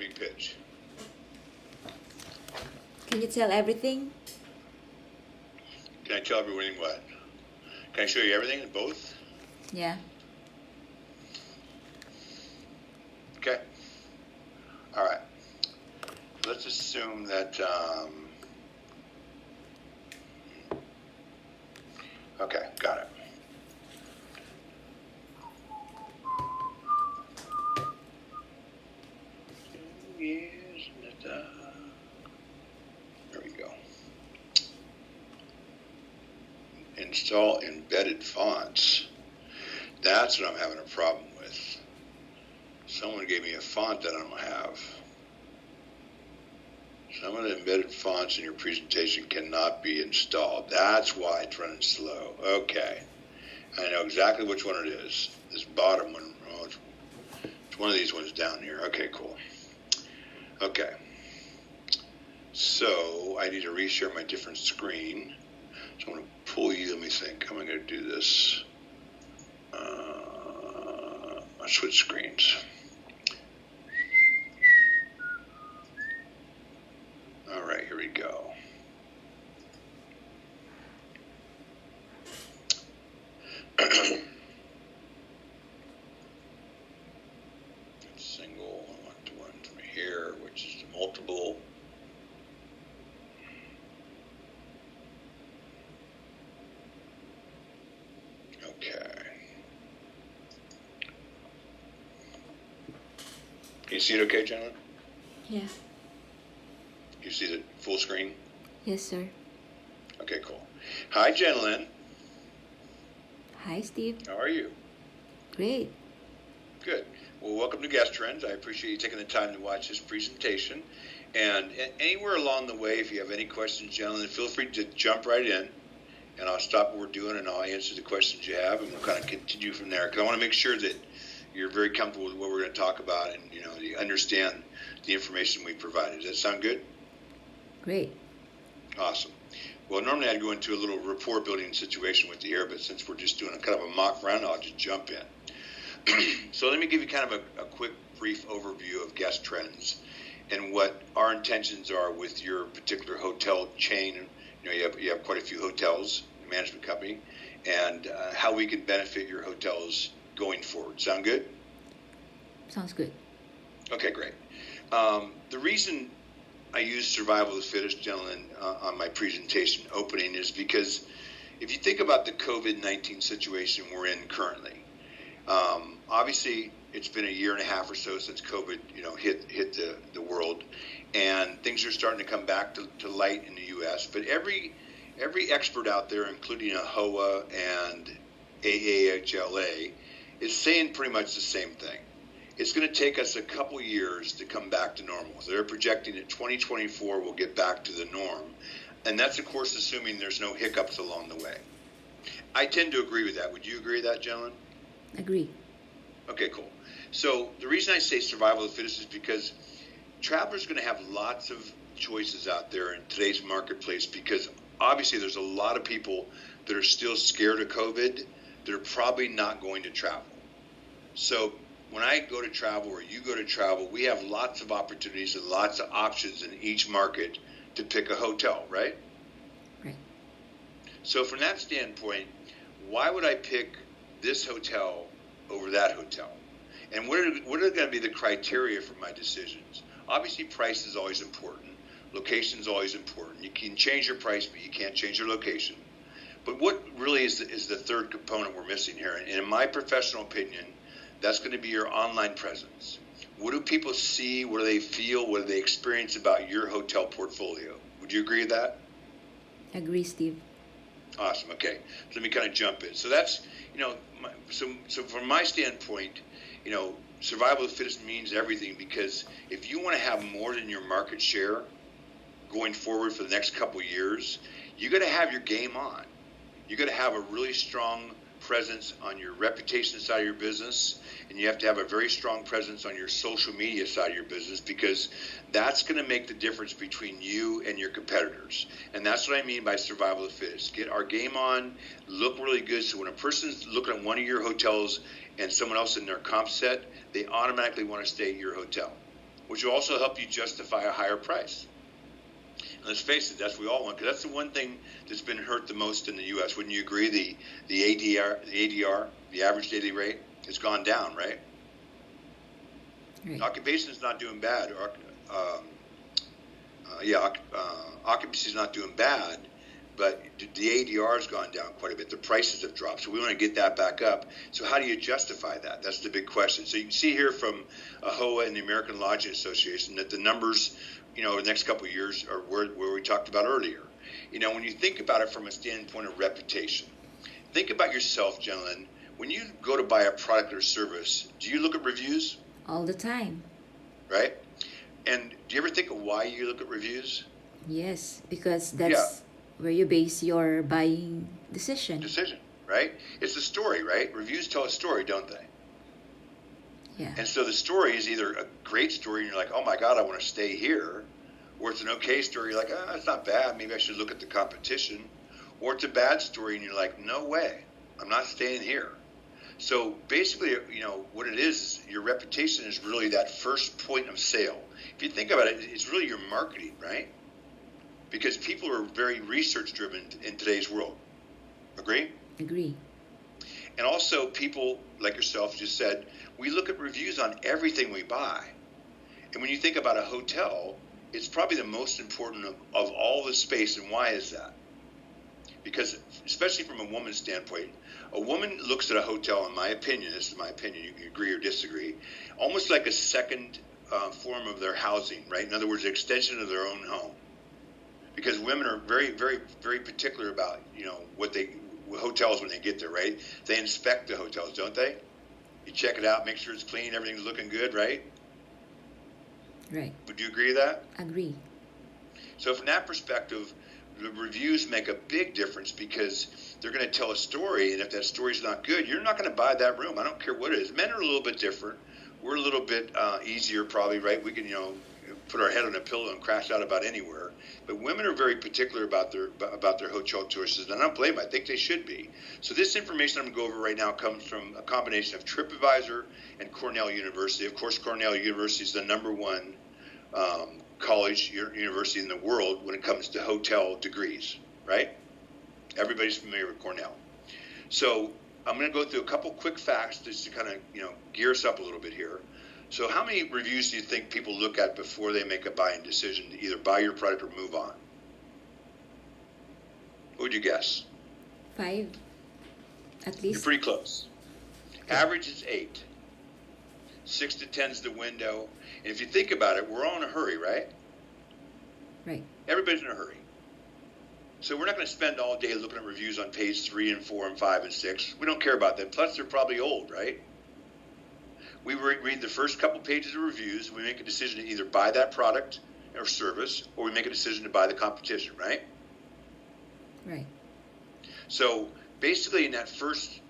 me pitch? Can you tell everything? Can I tell everyone what? Can I show you everything in both? Yeah. Okay. All right. Let's assume that, okay, got it. There we go. Install embedded fonts. That's what I'm having a problem with. Someone gave me a font that I don't have. Some of the embedded fonts in your presentation cannot be installed. That's why it's running slow. Okay. I know exactly which one it is. This bottom one. Oh, it's one of these ones down here. Okay, cool. Okay. So I need to reshare my different screen. So I'm going to pull you. Let me think. How am I going to do this? I'll switch screens. All right, here we go. Single, I want the one from here, which is the multiple. Okay. Can you see it okay, gentlemen? Yeah. You see the full screen? Yes, sir. Okay, cool. Hi, gentlemen. Hi, Steve. How are you? Great. Good. Well, welcome to Guest Trends. I appreciate you taking the time to watch this presentation. And anywhere along the way, if you have any questions, gentlemen, feel free to jump right in. And I'll stop what we're doing and I'll answer the questions you have. And we'll kind of continue from there. Because I want to make sure that you're very comfortable with what we're going to talk about and, you understand the information we provided. Does that sound good? Great. Awesome. Well, normally I'd go into a little rapport building situation with you here, but since we're just doing a kind of a mock round, I'll just jump in. So let me give you kind of a quick, brief overview of Guest Trends and what our intentions are with your particular hotel chain. You have quite a few hotels, management company, and how we can benefit your hotels going forward. Sound good? Sounds good. Okay, great. The reason I use survival of the fittest, gentlemen, on my presentation opening is because if you think about the COVID-19 situation we're in currently, obviously it's been a year and a half or so since COVID, hit the world, and things are starting to come back to light in the U.S. But every expert out there, including AHOA and AAHLA, is saying pretty much the same thing. It's going to take us a couple years to come back to normal. They're projecting that 2024 will get back to the norm. And that's, of course, assuming there's no hiccups along the way. I tend to agree with that. Would you agree with that, gentlemen? Agree. Okay, cool. So the reason I say survival of the fittest is because travelers are going to have lots of choices out there in today's marketplace because obviously there's a lot of people that are still scared of COVID that are probably not going to travel. So when I go to travel or you go to travel, we have lots of opportunities and lots of options in each market to pick a hotel, right? Right. So from that standpoint, why would I pick this hotel over that hotel? And what are going to be the criteria for my decisions? Obviously, price is always important. Location is always important. You can change your price, but you can't change your location. But what really is the third component we're missing here? And in my professional opinion, that's going to be your online presence. What do people see? What do they feel? What do they experience about your hotel portfolio? Would you agree with that? Agree, Steve. Awesome. Okay. So let me kind of jump in. So that's, so from my standpoint, survival of the fittest means everything because if you want to have more than your market share going forward for the next couple of years, you got to have your game on. You got to have a really strong presence on your reputation side of your business, and you have to have a very strong presence on your social media side of your business because that's going to make the difference between you and your competitors. And that's what I mean by survival of the fittest. Get our game on, look really good, so when a person's looking at one of your hotels and someone else in their comp set, they automatically want to stay at your hotel. which will also help you justify a higher price. And let's face it, that's what we all want, because that's the one thing that's been hurt the most in the U.S. Wouldn't you agree? The ADR, the average daily rate, has gone down, right? Right. Occupation is not doing bad, or occupancy is not doing bad, but the ADR has gone down quite a bit. The prices have dropped, so we want to get that back up. So how do you justify that? That's the big question. So you can see here from AHOA and the American Lodging Association that the numbers, the next couple of years are where we talked about earlier. When you think about it from a standpoint of reputation, think about yourself, gentlemen. When you go to buy a product or service, do you look at reviews? All the time. Right? And do you ever think of why you look at reviews? Yes, because that's where you base your buying decision. Right? It's a story, right? Reviews tell a story, don't they? Yeah. And so the story is either a great story and you're like, oh my God, I want to stay here. Or it's an okay story, you're like, it's not bad, maybe I should look at the competition. Or it's a bad story and you're like, no way, I'm not staying here. So basically, what it is your reputation is really that first point of sale. If you think about it, it's really your marketing, right? Because people are very research driven in today's world. Agree? Agree. And also people like yourself just said, we look at reviews on everything we buy. And when you think about a hotel, it's probably the most important of all the space. And why is that? Because especially from a woman's standpoint, a woman looks at a hotel, in my opinion, this is my opinion, you can agree or disagree, almost like a second form of their housing, right? In other words, an extension of their own home. Because women are very, very, very particular about, hotels when they get there, right? They inspect the hotels, don't they? You check it out, make sure it's clean, everything's looking good, right? Right. Would you agree with that? Agree. So from that perspective, the reviews make a big difference because they're going to tell a story, and if that story's not good, you're not going to buy that room. I don't care what it is. Men are a little bit different. We're a little bit easier probably, right? We can, put our head on a pillow and crash out about anywhere. But women are very particular about their hotel choices, and I don't blame them. I think they should be. So this information I'm going to go over right now comes from a combination of TripAdvisor and Cornell University. Of course, Cornell University is the number one college university in the world when it comes to hotel degrees, right? Everybody's familiar with Cornell. So I'm going to go through a couple quick facts just to kind of, gear us up a little bit here. So how many reviews do you think people look at before they make a buying decision to either buy your product or move on? What would you guess? 5, at You're least. pretty close. Average is 8. 6 to 10 is the window. And if you think about it, we're all in a hurry, right? Right. Everybody's in a hurry. So we're not going to spend all day looking at reviews on page 3 and 4 and 5 and 6. We don't care about that. Plus, they're probably old, right? We read the first couple pages of reviews. We make a decision to either buy that product or service, or we make a decision to buy the competition, right? Right. So basically in that first,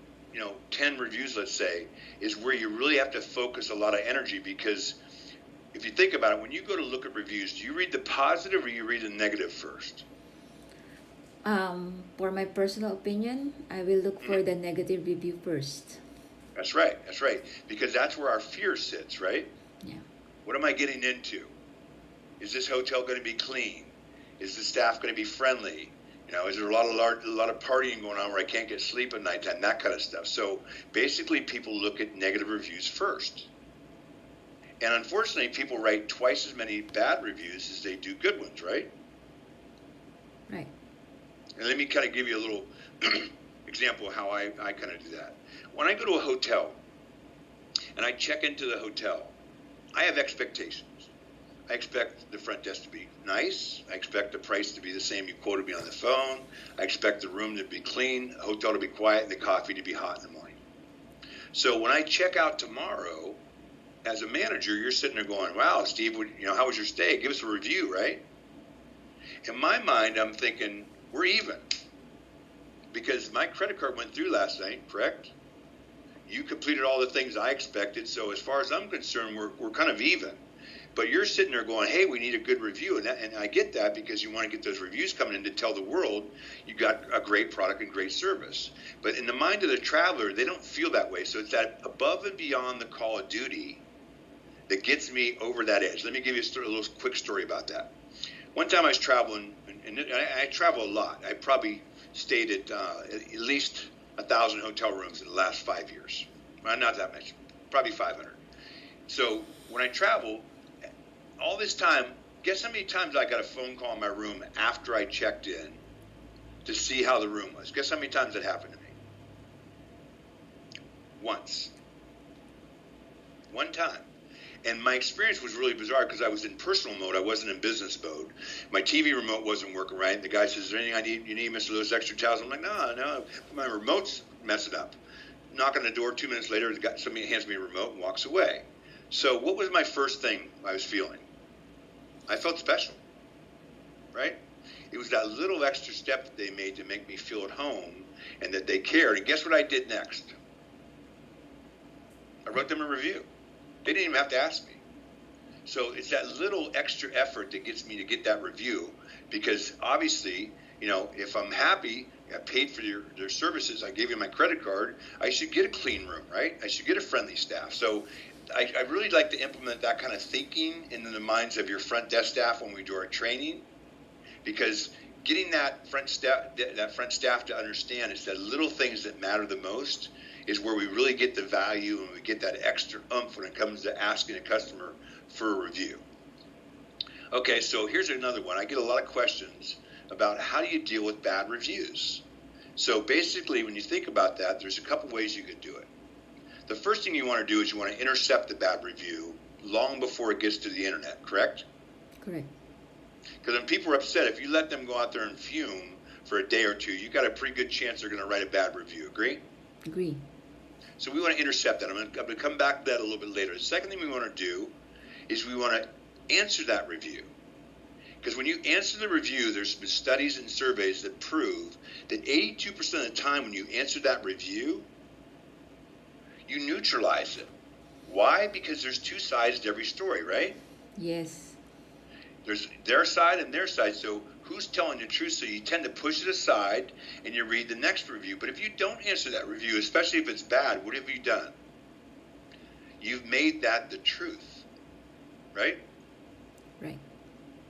10 reviews, let's say, is where you really have to focus a lot of energy, because if you think about it, when you go to look at reviews, do you read the positive or you read the negative first? For my personal opinion, I will look for the negative review first. That's right. Because that's where our fear sits, right? Yeah. What am I getting into? Is this hotel going to be clean? Is the staff going to be friendly? Is there a lot of partying going on where I can't get sleep at nighttime? That kind of stuff. So basically, people look at negative reviews first. And unfortunately, people write twice as many bad reviews as they do good ones, right? Right. And let me kind of give you a little example of how I kind of do that. When I go to a hotel and I check into the hotel, I have expectations. I expect the front desk to be nice. I expect the price to be the same you quoted me on the phone. I expect the room to be clean, the hotel to be quiet, and the coffee to be hot in the morning. So when I check out tomorrow, as a manager, you're sitting there going, wow, Steve, how was your stay? Give us a review, right? In my mind, I'm thinking, we're even. Because my credit card went through last night, correct? You completed all the things I expected, so as far as I'm concerned, we're kind of even. But you're sitting there going, hey, we need a good review. And I get that, because you want to get those reviews coming in to tell the world you got a great product and great service. But in the mind of the traveler, they don't feel that way. So it's that above and beyond the call of duty that gets me over that edge. Let me give you a little quick story about that. One time I was traveling, and I travel a lot. I probably stayed at least 1,000 hotel rooms in the last 5 years. Well, not that much, probably 500. So when I travel, all this time, guess how many times I got a phone call in my room after I checked in to see how the room was? Guess how many times that happened to me? Once. One time. And my experience was really bizarre because I was in personal mode. I wasn't in business mode. My TV remote wasn't working right. The guy says, is there anything you need, Mr. Lewis, extra towels? I'm like, no. My remote's messing up. Knock on the door. 2 minutes later, somebody hands me a remote and walks away. So what was my first thing I was feeling? I felt special, right? It was that little extra step that they made to make me feel at home and that they cared. And guess what I did next? I wrote them a review. They didn't even have to ask me. So it's that little extra effort that gets me to get that review, because obviously, if I'm happy, I paid for their services, I gave you my credit card, I should get a clean room, right? I should get a friendly staff. So I really like to implement that kind of thinking into the minds of your front desk staff when we do our training, because getting that front staff to understand it's the little things that matter the most is where we really get the value and we get that extra oomph when it comes to asking a customer for a review. Okay, so here's another one. I get a lot of questions about how do you deal with bad reviews. So basically, when you think about that, there's a couple ways you could do it. The first thing you want to do is you want to intercept the bad review long before it gets to the internet, correct? Correct. Because when people are upset, if you let them go out there and fume for a day or two, you got a pretty good chance they're going to write a bad review. Agree? Agree. So we want to intercept that. I'm going to come back to that a little bit later. The second thing we want to do is we want to answer that review. Because when you answer the review, there's been studies and surveys that prove that 82% of the time when you answer that review, you neutralize it. Why? Because there's two sides to every story, right? Yes. There's their side and their side. So who's telling the truth? So you tend to push it aside and you read the next review. But if you don't answer that review, especially if it's bad, what have you done? You've made that the truth, right? Right.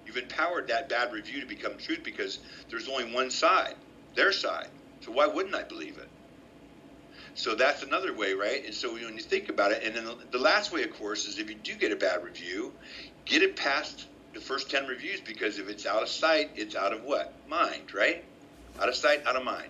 You've empowered that bad review to become truth because there's only one side, their side. So why wouldn't I believe it? So that's another way, right? And so when you think about it, and then the last way, of course, is if you do get a bad review, get it past the first 10 reviews, because if it's out of sight, it's out of what? Mind, right? Out of sight, out of mind.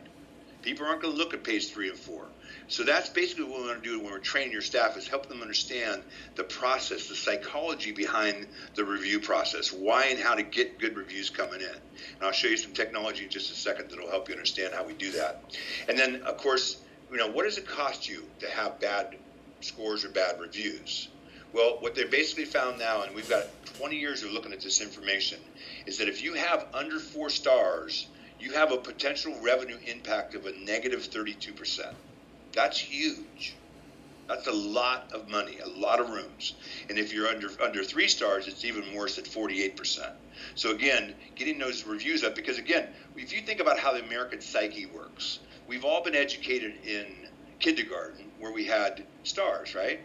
People aren't going to look at page 3 and 4. So that's basically what we want to do when we're training your staff, is help them understand the process, the psychology behind the review process, why and how to get good reviews coming in. And I'll show you some technology in just a second that will help you understand how we do that. And then, of course, what does it cost you to have bad scores or bad reviews? Well, what they basically found now, and we've got 20 years of looking at this information, is that if you have under 4 stars, you have a potential revenue impact of a negative 32%. That's huge. That's a lot of money, a lot of rooms. And if you're under 3 stars, it's even worse at 48%. So again, getting those reviews up, because again, if you think about how the American psyche works, we've all been educated in kindergarten where we had stars, right?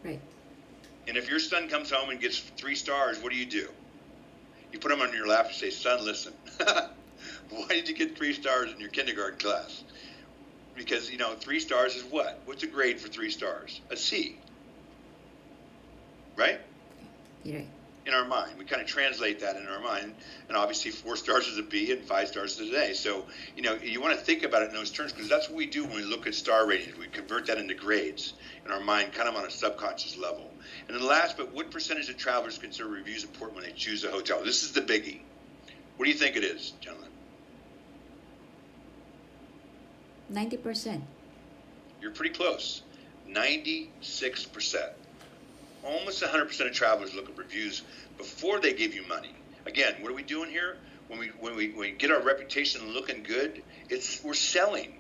Right. And if your son comes home and gets 3 stars, what do? You put him on your lap and say, son, listen, why did you get 3 stars in your kindergarten class? Because, 3 stars is what? What's a grade for 3 stars? A C. Right? You're right. In our mind. We kind of translate that in our mind. And obviously 4 stars is a B and 5 stars is an A. So, you want to think about it in those terms, because that's what we do when we look at star ratings. We convert that into grades in our mind, kind of on a subconscious level. And then last, but what percentage of travelers consider reviews important when they choose a hotel? This is the biggie. What do you think it is, gentlemen? 90%. You're pretty close. 96%. Almost 100% of travelers look at reviews before they give you money. Again, what are we doing here? When we get our reputation looking good, we're selling.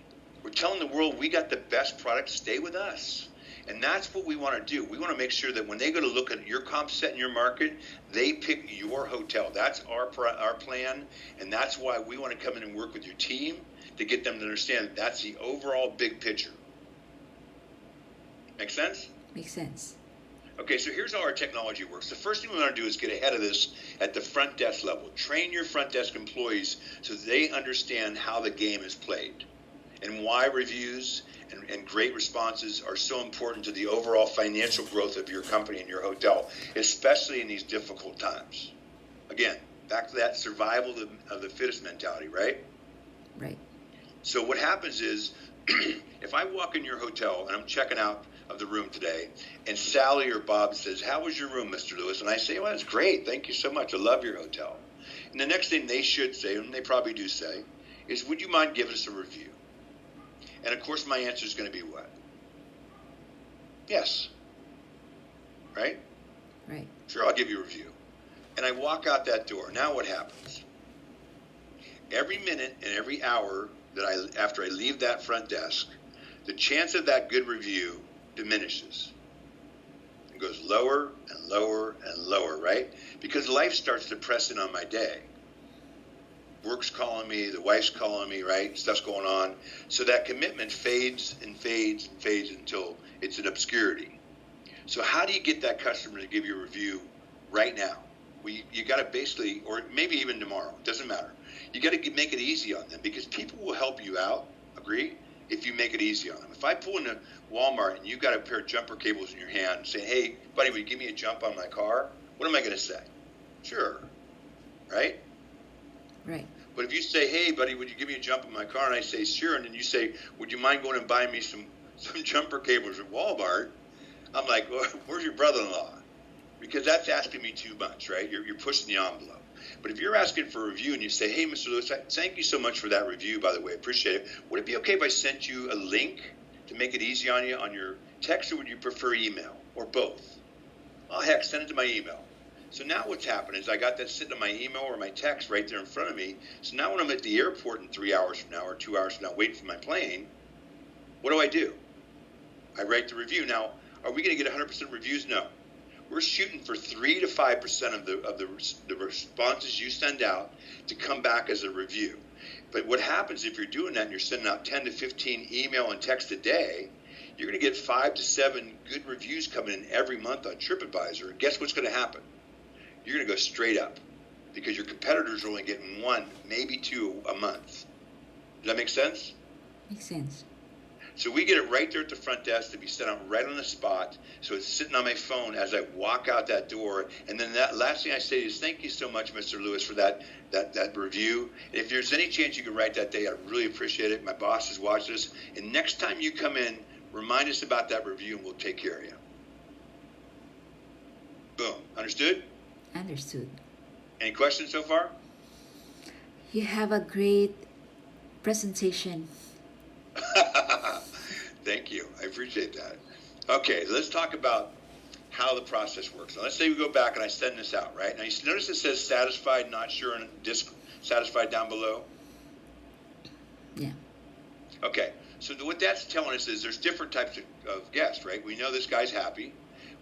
We're telling the world we got the best product. Stay with us. And that's what we want to do. We want to make sure that when they go to look at your comp set in your market, they pick your hotel. That's our plan, and that's why we want to come in and work with your team to get them to understand that's the overall big picture. Make sense? Makes sense. Okay, so here's how our technology works. The first thing we want to do is get ahead of this at the front desk level. Train your front desk employees so they understand how the game is played and why reviews and great responses are so important to the overall financial growth of your company and your hotel, especially in these difficult times. Again, back to that survival of the fittest mentality, right? Right. So what happens is, if I walk in your hotel and I'm checking out of the room today, and Sally or Bob says, "How was your room, Mr. Lewis?" And I say, "Well, it's great. Thank you so much. I love your hotel." And the next thing they should say, and they probably do say, is, "Would you mind giving us a review?" And of course, my answer is going to be what? Yes. Right? Right. Sure, I'll give you a review. And I walk out that door. Now what happens? Every minute and every hour after I leave that front desk, the chance of that good review diminishes. It goes lower and lower and lower, right? Because life starts to press in on my day. Work's calling me, the wife's calling me, right? Stuff's going on. So that commitment fades and fades and fades until it's an obscurity. So how do you get that customer to give you a review right now? Well, you got to basically, or maybe even tomorrow, it doesn't matter. You got to make it easy on them because people will help you out, agree, if you make it easy on them. If I pull into Walmart and you got a pair of jumper cables in your hand and say, "Hey, buddy, will you give me a jump on my car?" What am I going to say? Sure, right? Right. But if you say, "Hey, buddy, would you give me a jump on my car?" and I say, "Sure," and then you say, "Would you mind going and buying me some jumper cables at Walmart?" I'm like, "Well, where's your brother-in-law?" Because that's asking me too much, right? You're pushing the envelope. But if you're asking for a review and you say, "Hey, Mr. Lewis, thank you so much for that review, by the way, appreciate it. Would it be okay if I sent you a link to make it easy on you on your text, or would you prefer email, or both?" Oh, heck, send it to my email. So now what's happened is I got that sitting on my email or my text right there in front of me. So now when I'm at the airport in 3 hours from now or 2 hours from now waiting for my plane, what do? I write the review. Now, are we going to get 100% reviews? No. We're shooting for 3 to 5% of the responses you send out to come back as a review. But what happens if you're doing that and you're sending out 10 to 15 email and text a day, you're going to get 5 to 7 good reviews coming in every month on TripAdvisor. And guess what's going to happen? You're going to go straight up because your competitors are only getting 1, maybe 2 a month. Does that make sense? Makes sense. So we get it right there at the front desk to be sent out right on the spot. So it's sitting on my phone as I walk out that door. And then that last thing I say is, "Thank you so much, Mr. Lewis, for that review. And if there's any chance you can write that day, I'd really appreciate it. My boss is watching this. And next time you come in, remind us about that review and we'll take care of you." Boom. Understood? Understood. Any questions so far? You have a great presentation. Thank you. I appreciate that. Okay, let's talk about how the process works. Now, let's say we go back and I send this out, right? Now, you notice it says satisfied, not sure, and dissatisfied down below? Yeah. Okay, so what that's telling us is there's different types of guests, right? We know this guy's happy.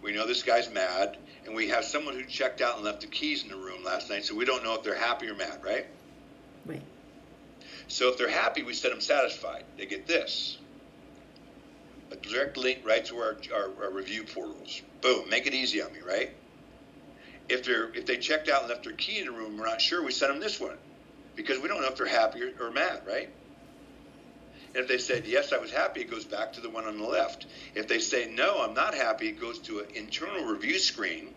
We know this guy's mad. And we have someone who checked out and left the keys in the room last night, so we don't know if they're happy or mad, right? Right. So if they're happy, we set them satisfied. They get this. A direct link right to our review portals. Boom, make it easy on me, right? If they checked out and left their key in the room, we're not sure, we send them this one because we don't know if they're happy or mad, right? And if they said, "Yes, I was happy," it goes back to the one on the left. If they say, "No, I'm not happy," it goes to an internal review screen,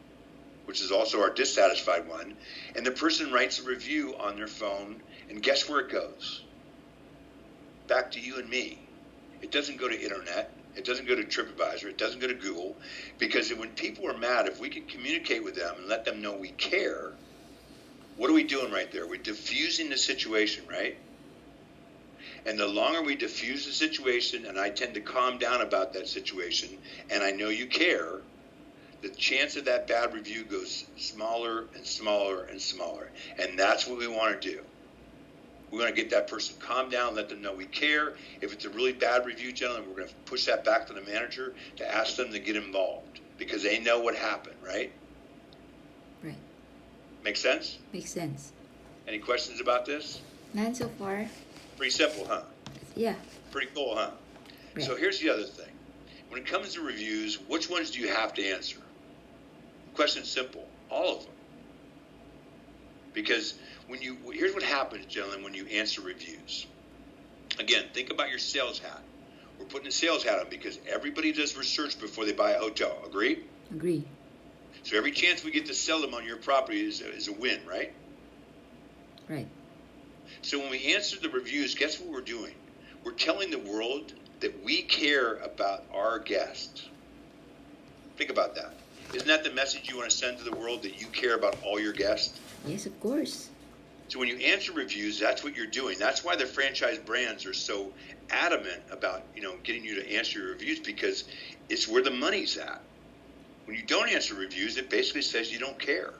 which is also our dissatisfied one, and the person writes a review on their phone, and guess where it goes? Back to you and me. It doesn't go to internet. It doesn't go to TripAdvisor. It doesn't go to Google. Because when people are mad, if we can communicate with them and let them know we care, what are we doing right there? We're diffusing the situation, right? And the longer we diffuse the situation, and I tend to calm down about that situation, and I know you care, the chance of that bad review goes smaller and smaller and smaller. And that's what we want to do. We want to get that person calmed down, let them know we care. If it's a really bad review, gentlemen, we're going to push that back to the manager to ask them to get involved because they know what happened, right? Right. Make sense? Makes sense. Any questions about this? None so far. Pretty simple, huh? Yeah. Pretty cool, huh? Right. So here's the other thing. When it comes to reviews, which ones do you have to answer? Question's simple. All of them. Because here's what happens, gentlemen, when you answer reviews. Again, think about your sales hat. We're putting a sales hat on because everybody does research before they buy a hotel. Agree? Agree. So every chance we get to sell them on your property is a win, right? Right. So when we answer the reviews, guess what we're doing? We're telling the world that we care about our guests. Think about that. Isn't that the message you want to send to the world, that you care about all your guests? Yes, of course. So when you answer reviews, that's what you're doing. That's why the franchise brands are so adamant about, getting you to answer your reviews, because it's where the money's at. When you don't answer reviews, it basically says you don't care.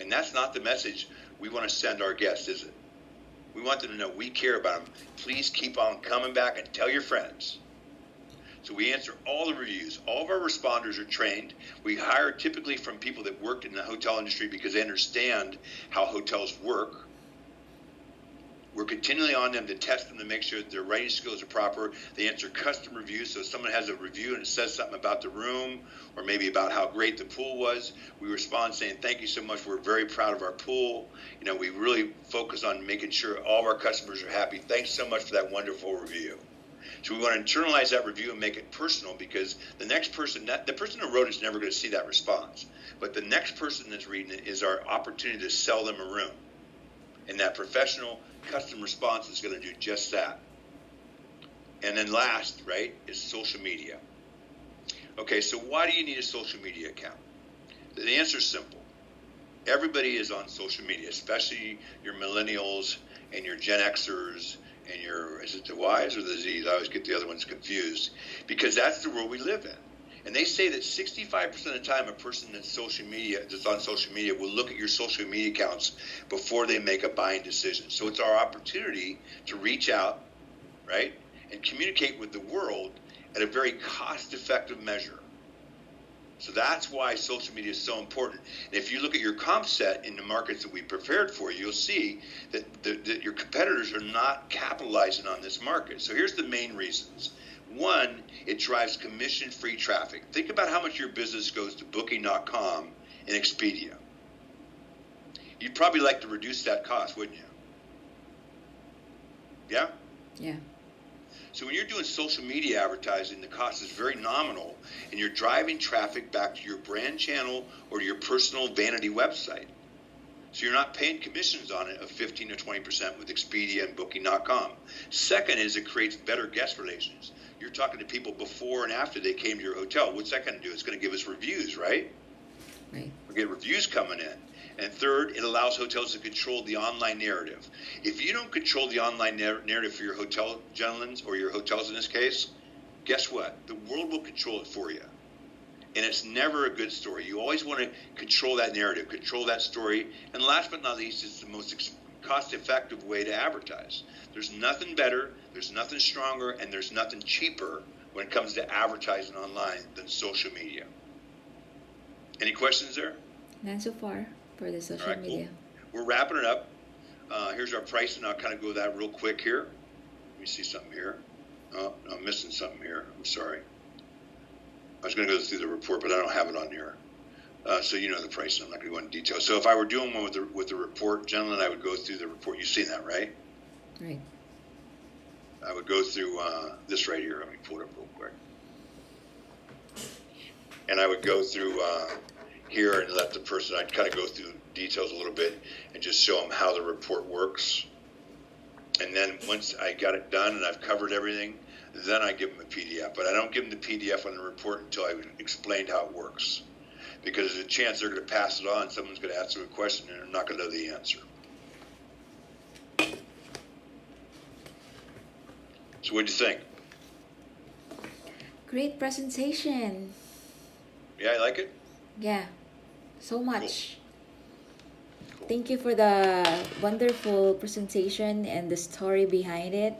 And that's not the message we want to send our guests, is it? We want them to know we care about them. Please keep on coming back and tell your friends. So we answer all the reviews. All of our responders are trained. We hire typically from people that worked in the hotel industry because they understand how hotels work. We're continually on them to test them to make sure that their writing skills are proper. They answer custom reviews. So if someone has a review and it says something about the room or maybe about how great the pool was, we respond saying, thank you so much. We're very proud of our pool. We really focus on making sure all of our customers are happy. Thanks so much for that wonderful review. So we want to internalize that review and make it personal, because the next person, the person who wrote it is never going to see that response. But the next person that's reading it is our opportunity to sell them a room. And that professional custom response is going to do just that. And then last, right, is social media. Okay, so why do you need a social media account? The answer is simple. Everybody is on social media, especially your millennials and your Gen Xers and is it the Ys or the Zs? I always get the other ones confused, because that's the world we live in. And they say that 65% of the time a person that's on social media will look at your social media accounts before they make a buying decision. So it's our opportunity to reach out, right, and communicate with the world at a very cost-effective measure. So that's why social media is so important. And if you look at your comp set in the markets that we prepared for you, you'll see that your competitors are not capitalizing on this market. So here's the main reasons. One, it drives commission-free traffic. Think about how much your business goes to Booking.com and Expedia. You'd probably like to reduce that cost, wouldn't you? Yeah? Yeah. So when you're doing social media advertising, the cost is very nominal, and you're driving traffic back to your brand channel or to your personal vanity website. So you're not paying commissions on it of 15 to 20% with Expedia and Booking.com. Second is it creates better guest relations. You're talking to people before and after they came to your hotel. What's that going to do? It's going to give us reviews, right? Right. We get reviews coming in. And third, it allows hotels to control the online narrative. If you don't control the online narrative for your hotel, gentlemen, or your hotels in this case, guess what? The world will control it for you. And it's never a good story. You always want to control that narrative, control that story. And last but not least, it's the most cost-effective way to advertise. There's nothing better, there's nothing stronger, and there's nothing cheaper when it comes to advertising online than social media. Any questions there? None so far for the social media. Cool. We're wrapping it up. Here's our pricing. I'll kind of go that real quick here. Let me see something here. Oh, no, I'm missing something here. I'm sorry. I was going to go through the report, but I don't have it on here. So you know the pricing. I'm not going to go into detail. So if I were doing one with the report, gentlemen, I would go through the report. You've seen that, right? Right. I would go through this right here. Let me pull it up real quick. And I would go through here and let the person, I'd kind of go through details a little bit and just show them how the report works. And then once I got it done and I've covered everything, then I give them a PDF. But I don't give them the PDF on the report until I've explained how it works. Because there's a chance they're going to pass it on. Someone's going to ask them a question and they're not going to know the answer. So what do you think? Great presentation. Yeah, I like it? Yeah, so much. Cool. Thank you for the wonderful presentation and the story behind it.